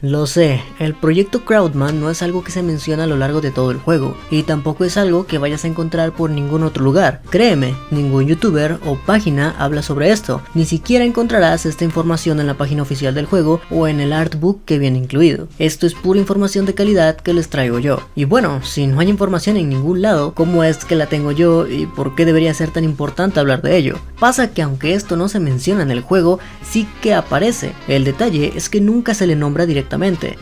Lo sé, el proyecto Crowdman no es algo que se menciona a lo largo de todo el juego, y tampoco es algo que vayas a encontrar por ningún otro lugar. Créeme, ningún youtuber o página habla sobre esto, ni siquiera encontrarás esta información en la página oficial del juego o en el artbook que viene incluido. Esto es pura información de calidad que les traigo yo. Y bueno, si no hay información en ningún lado, ¿cómo es que la tengo yo y por qué debería ser tan importante hablar de ello? Pasa que aunque esto no se menciona en el juego, sí que aparece. El detalle es que nunca se le nombra directamente,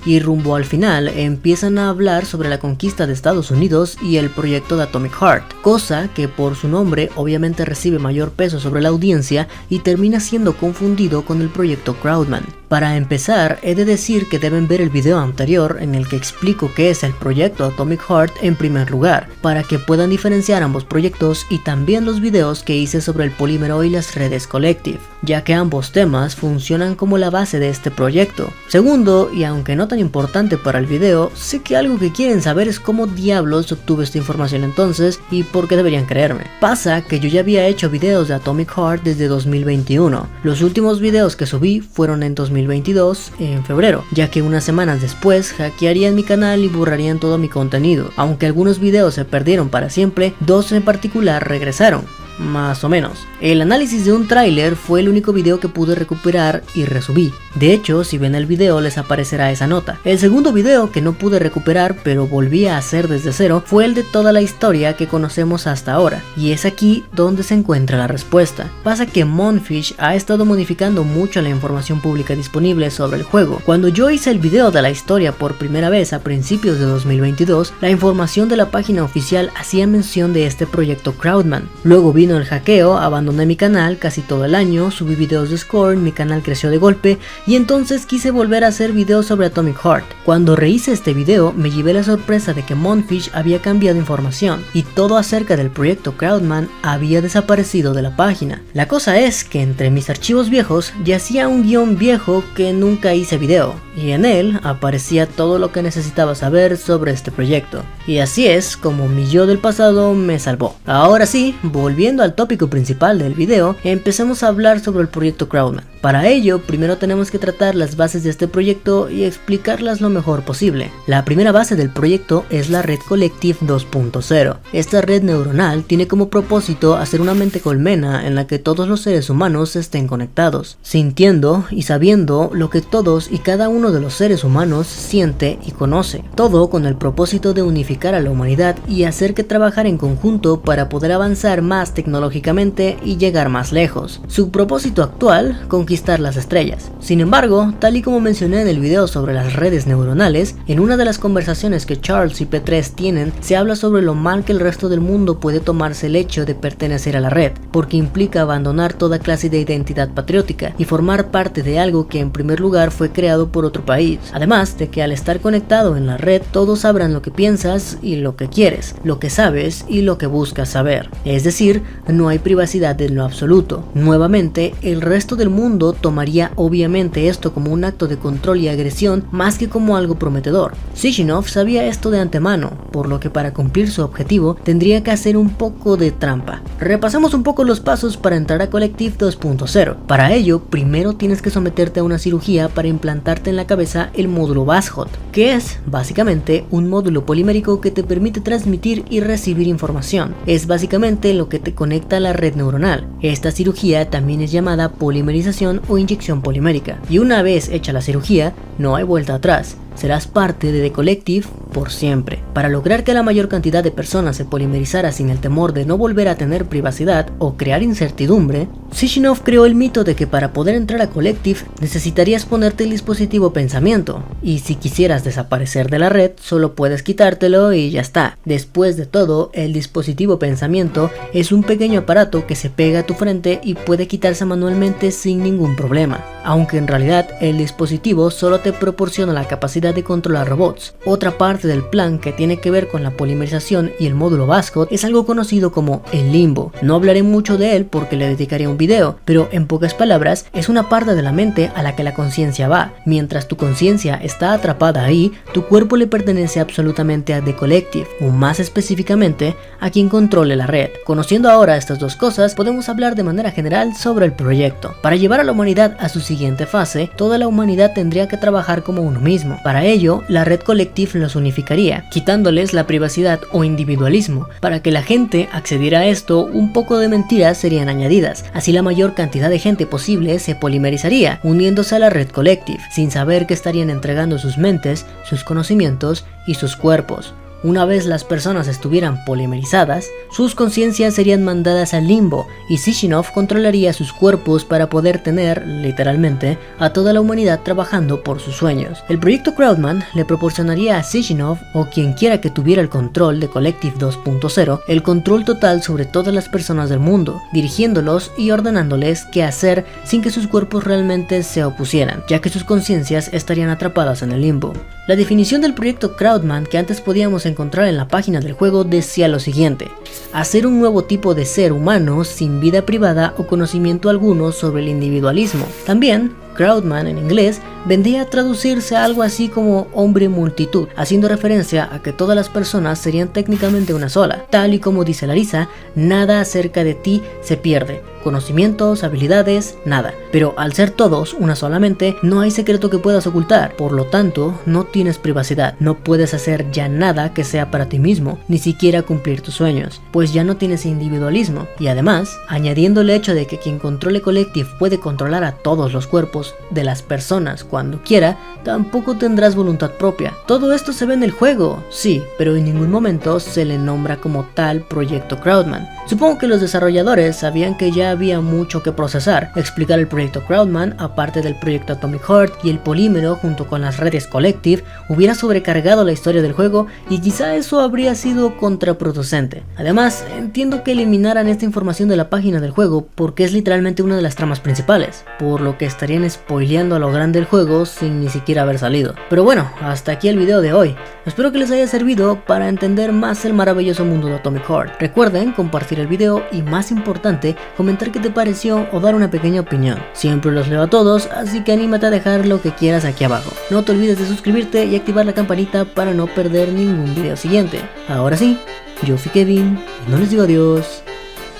y rumbo al final empiezan a hablar sobre la conquista de Estados Unidos y el proyecto de Atomic Heart, cosa que por su nombre obviamente recibe mayor peso sobre la audiencia y termina siendo confundido con el proyecto Crowdman. Para empezar, he de decir que deben ver el video anterior en el que explico qué es el proyecto Atomic Heart en primer lugar, para que puedan diferenciar ambos proyectos, y también los videos que hice sobre el polímero y las redes Collective, ya que ambos temas funcionan como la base de este proyecto. Segundo, y aunque no tan importante para el video, sé que algo que quieren saber es cómo diablos obtuve esta información entonces y por qué deberían creerme. Pasa que yo ya había hecho videos de Atomic Heart desde 2021. Los últimos videos que subí fueron en 2022, en febrero, ya que unas semanas después hackearían mi canal y borrarían todo mi contenido. Aunque algunos videos se perdieron para siempre, dos en particular regresaron. Más o menos. El análisis de un tráiler fue el único video que pude recuperar y resubí. De hecho, si ven el video les aparecerá esa nota. El segundo video que no pude recuperar pero volví a hacer desde cero fue el de toda la historia que conocemos hasta ahora, y es aquí donde se encuentra la respuesta. Pasa que Monfish ha estado modificando mucho la información pública disponible sobre el juego. Cuando yo hice el video de la historia por primera vez a principios de 2022, la información de la página oficial hacía mención de este proyecto Crowdman. Luego vino el hackeo, abandoné mi canal casi todo el año, subí videos de Scorn, mi canal creció de golpe y entonces quise volver a hacer videos sobre Atomic Heart. Cuando rehice este video me llevé la sorpresa de que Monfish había cambiado información y todo acerca del proyecto Crowdman había desaparecido de la página. La cosa es que entre mis archivos viejos yacía un guión viejo que nunca hice video, y en él aparecía todo lo que necesitaba saber sobre este proyecto. Y así es como mi yo del pasado me salvó. Ahora sí, volviendo al tópico principal del video, empecemos a hablar sobre el proyecto Crowdman. Para ello, primero tenemos que tratar las bases de este proyecto y explicarlas lo mejor posible. La primera base del proyecto es la red Collective 2.0. Esta red neuronal tiene como propósito hacer una mente colmena en la que todos los seres humanos estén conectados, sintiendo y sabiendo lo que todos y cada uno de los seres humanos siente y conoce. Todo con el propósito de unificar a la humanidad y hacer que trabajar en conjunto para poder avanzar más tecnológicamente y llegar más lejos. Su propósito actual, conquistar las estrellas. Sin embargo, tal y como mencioné en el video sobre las redes neuronales, en una de las conversaciones que Charles y P3 tienen, se habla sobre lo mal que el resto del mundo puede tomarse el hecho de pertenecer a la red, porque implica abandonar toda clase de identidad patriótica y formar parte de algo que en primer lugar fue creado por otro país. Además de que al estar conectado en la red, todos sabrán lo que piensas y lo que quieres, lo que sabes y lo que buscas saber. Es decir, no hay privacidad en lo absoluto. Nuevamente, el resto del mundo tomaría obviamente esto como un acto de control y agresión más que como algo prometedor. Sishinov sabía esto de antemano, por lo que para cumplir su objetivo tendría que hacer un poco de trampa. Repasemos un poco los pasos para entrar a Collective 2.0. Para ello, primero tienes que someterte a una cirugía para implantarte en la cabeza el módulo BASHOT, que es básicamente un módulo polimérico que te permite transmitir y recibir información. Es básicamente lo que te conecta a la red neuronal. Esta cirugía también es llamada polimerización o inyección polimérica, y una vez hecha la cirugía, no hay vuelta atrás. Serás parte de The Collective por siempre. Para lograr que la mayor cantidad de personas se polimerizara sin el temor de no volver a tener privacidad o crear incertidumbre, Sishinov creó el mito de que para poder entrar a Collective necesitarías ponerte el dispositivo pensamiento, y si quisieras desaparecer de la red solo puedes quitártelo y ya está. Después de todo, el dispositivo pensamiento es un pequeño aparato que se pega a tu frente y puede quitarse manualmente sin ningún problema, aunque en realidad el dispositivo solo te proporciona la capacidad capacidad de controlar robots. Otra parte del plan que tiene que ver con la polimerización y el módulo Vascot es algo conocido como el limbo. No hablaré mucho de él porque le dedicaré un video, pero en pocas palabras es una parte de la mente a la que la conciencia va. Mientras tu conciencia está atrapada ahí, tu cuerpo le pertenece absolutamente a The Collective, o más específicamente a quien controle la red. Conociendo ahora estas dos cosas, podemos hablar de manera general sobre el proyecto. Para llevar a la humanidad a su siguiente fase, toda la humanidad tendría que trabajar como uno mismo. Para ello, la red Collective los unificaría, quitándoles la privacidad o individualismo. Para que la gente accediera a esto, un poco de mentiras serían añadidas. Así la mayor cantidad de gente posible se polimerizaría, uniéndose a la red Collective, sin saber que estarían entregando sus mentes, sus conocimientos y sus cuerpos. Una vez las personas estuvieran polimerizadas, sus conciencias serían mandadas al limbo y Sishinov controlaría sus cuerpos para poder tener, literalmente, a toda la humanidad trabajando por sus sueños. El proyecto Crowdman le proporcionaría a Sishinov, o quien quiera que tuviera el control de Collective 2.0, el control total sobre todas las personas del mundo, dirigiéndolos y ordenándoles qué hacer sin que sus cuerpos realmente se opusieran, ya que sus conciencias estarían atrapadas en el limbo. La definición del proyecto Crowdman que antes podíamos encontrar en la página del juego decía lo siguiente: hacer un nuevo tipo de ser humano sin vida privada o conocimiento alguno sobre el individualismo. También, Crowdman en inglés vendría a traducirse a algo así como hombre multitud, haciendo referencia a que todas las personas serían técnicamente una sola. Tal y como dice Larissa, nada acerca de ti se pierde. Conocimientos, habilidades, nada. Pero al ser todos una solamente, no hay secreto que puedas ocultar. Por lo tanto, no tienes privacidad. No puedes hacer ya nada que sea para ti mismo, ni siquiera cumplir tus sueños, pues ya no tienes individualismo. Y además, añadiendo el hecho de que quien controle Collective puede controlar a todos los cuerpos de las personas cuando quiera, tampoco tendrás voluntad propia. Todo esto se ve en el juego, sí, pero en ningún momento se le nombra como tal proyecto Crowdman. Supongo que los desarrolladores sabían que ya había mucho que procesar. Explicar el proyecto Crowdman, aparte del proyecto Atomic Heart y el polímero junto con las redes Collective, hubiera sobrecargado la historia del juego y quizá eso habría sido contraproducente. Además, entiendo que eliminaran esta información de la página del juego porque es literalmente una de las tramas principales, por lo que estarían spoileando a lo grande el juego sin ni siquiera haber salido. Pero bueno, hasta aquí el video de hoy. Espero que les haya servido para entender más el maravilloso mundo de Atomic Heart. Recuerden compartir el video y, más importante, comentar qué te pareció o dar una pequeña opinión. Siempre los leo a todos, así que anímate a dejar lo que quieras aquí abajo. No te olvides de suscribirte y activar la campanita para no perder ningún video siguiente. Ahora sí, yo fui Kevin y no les digo adiós,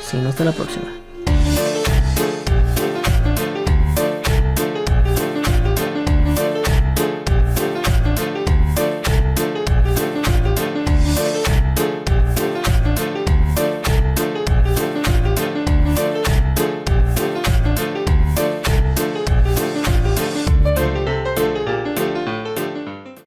sino hasta la próxima.